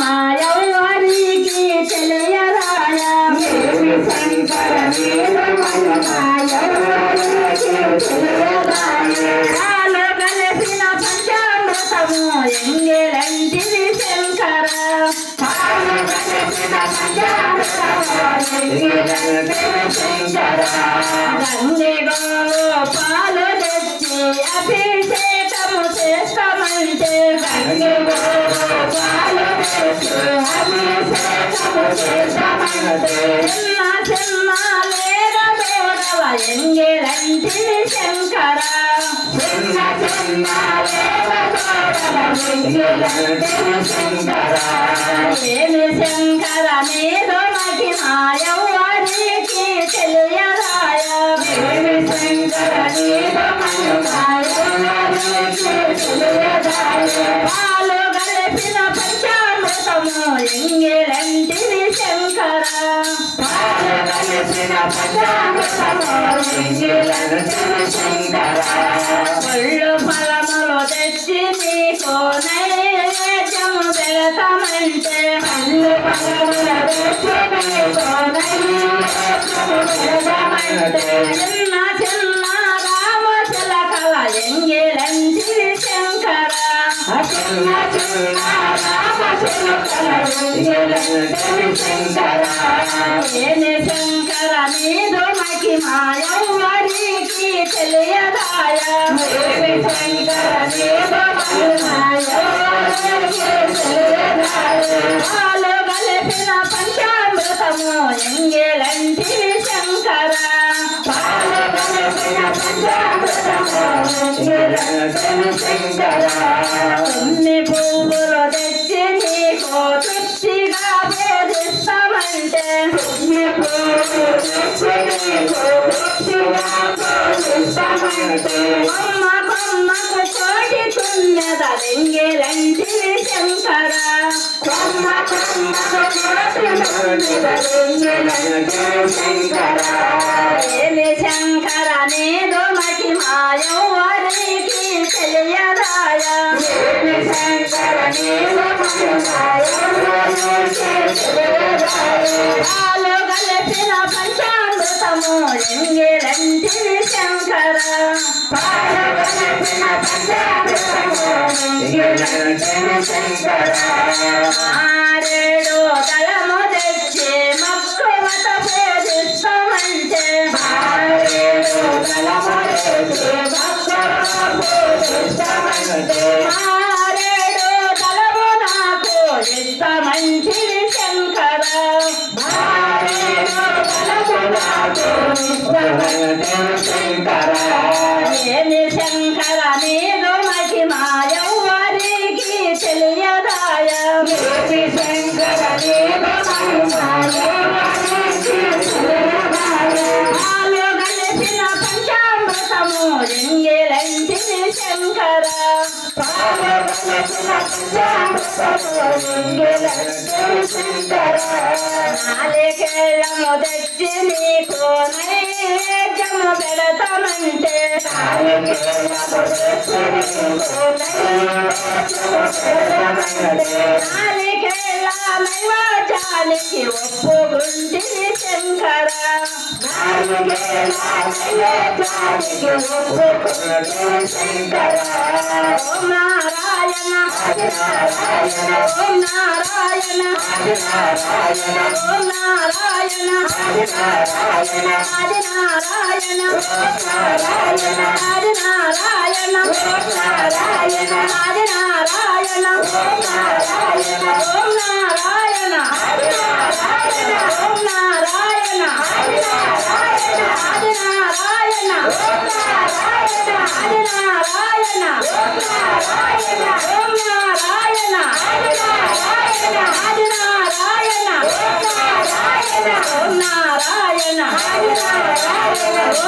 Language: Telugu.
మాయవ్వరికి తెలియదాయ శంకర పాలు కలిసిన పంచామృతము ఎంగెలంటిది శంకర గంగెగో పాలు తెచ్చి అభిషేకము చేస్తామంటే గంగెగో పాలు తెచ్చి అభిషేకము చేస్తామంటే చిన్న చిన్న లేద తోడవ ఎంగెలంటిది శంకర చిన్న చిన్న లేద తోడవ ఎంగెలంటిది శంకర ఏమి శంకర నీదు మహిమాయవ్వరికి తెలియదాయ ఏమి శంకర నీదు మహిమాయవ్వరికి తెలియదాయ పాలు కలిపిన పంచామృతము ఎంగెలంటిది శంకర పాలు కలిపిన పంచామృతము ఎంగెలంటిది శంకర పళ్ళు ఫలములు తెచ్చి నీకు నైవేద్యము పెడతామంటే పళ్ళు ఫలములు తెచ్చి నీకు నైవేద్యము పెడతామంటే చిన్న చిన్న రామ చిలకల ఎంగెలంటిది శంకర చిన్న చిన్న రామ చిలకల ఎంగెలంటిది శంకర ఏమి శంకర నీదు మహిమాయవ్వరికి తెలియదాయ ఏమి శంకర నీదు మహిమాయవ్వరికి తెలియదాయ పాలు కలిపిన పంచామృతము ఎంగెలంటిది శంకర పాలు కలిపిన పంచామృతము ఎంగెలంటిది శంకర కొన్ని పువ్వులు తెచ్చి నీకు తృప్తిగా పూజిస్తామంటే కొన్ని పువ్వులు తెచ్చి నీకు తృప్తిగా పూజిస్తామంటే కొమ్మ కొమ్మకు కోటి తున్నద ఎంగెలంటిది శంకర కొమ్మ కొమ్మకు కోటి తున్నద ఎంగెలంటిది శంకర ఏమి శంకర నీదు మహిమాయవ్వరికి తెలియదాయ ఏమి శంకర నీదు మహిమాయవ్వరికి తెలియదాయ పాలు కలిపిన పంచామృతము ఎంగెలంటిది శంకర పాలు కలిపిన పంచామృతము ఎంగెలంటిది శంకర ఆరేడు దళము తెచ్చి మక్కువత పూజిస్తామంటే ఆరేడు దళము తెచ్చి మక్కువత పూజిస్తామంటే ఆరేడు దళము నాకు ఇష్టమంటిది శంకర ఆరేడు దళము నాకు ఇష్టమంటిది శంకర ఏమి శంకర నీదు మహిమాయవ్వరికి తెలియదాయ ఏమి శంకర నీదు మహిమాయవ్వరికి తెలియదాయ పాలు కలిపిన పంచామృతము ఎంగెలంటిది శంకర పాలు కలిపిన పంచామృతము ఎంగెలంటిది శంకర నాలికేళము తెచ్చి నీకు నైవేద్యము పెడతామంటే నాలికేళము తెచ్చి నీకు నైవేద్యము పెడతామంటే నాలికేళ నైవేద్యానికి ఒప్పుకుంటిది శంకర నాలికేళ నైవేద్యానికి ఒప్పుకుంటిది శంకర ఓం నారాయణ నారాయణ ఓం నారాయణ నారాయణ ఓం నారాయణ నారాయణ ఆది నారాయణ నారాయణ ఆది నారాయణ నారాయణ ఆది నారాయణ నారాయణ ఓం నారాయణ ఆది నారాయణ ఓం నారాయణ ఆది నారాయణ ఆది నారాయణ ఓం నారాయణ ఆది నారాయణ ఓం నారాయణ ఓం నారాయణ ఆది నారాయణ ఆది నారాయణ ఓం నారాయణ ఓం నారాయణ ఆది నారాయణ ఓం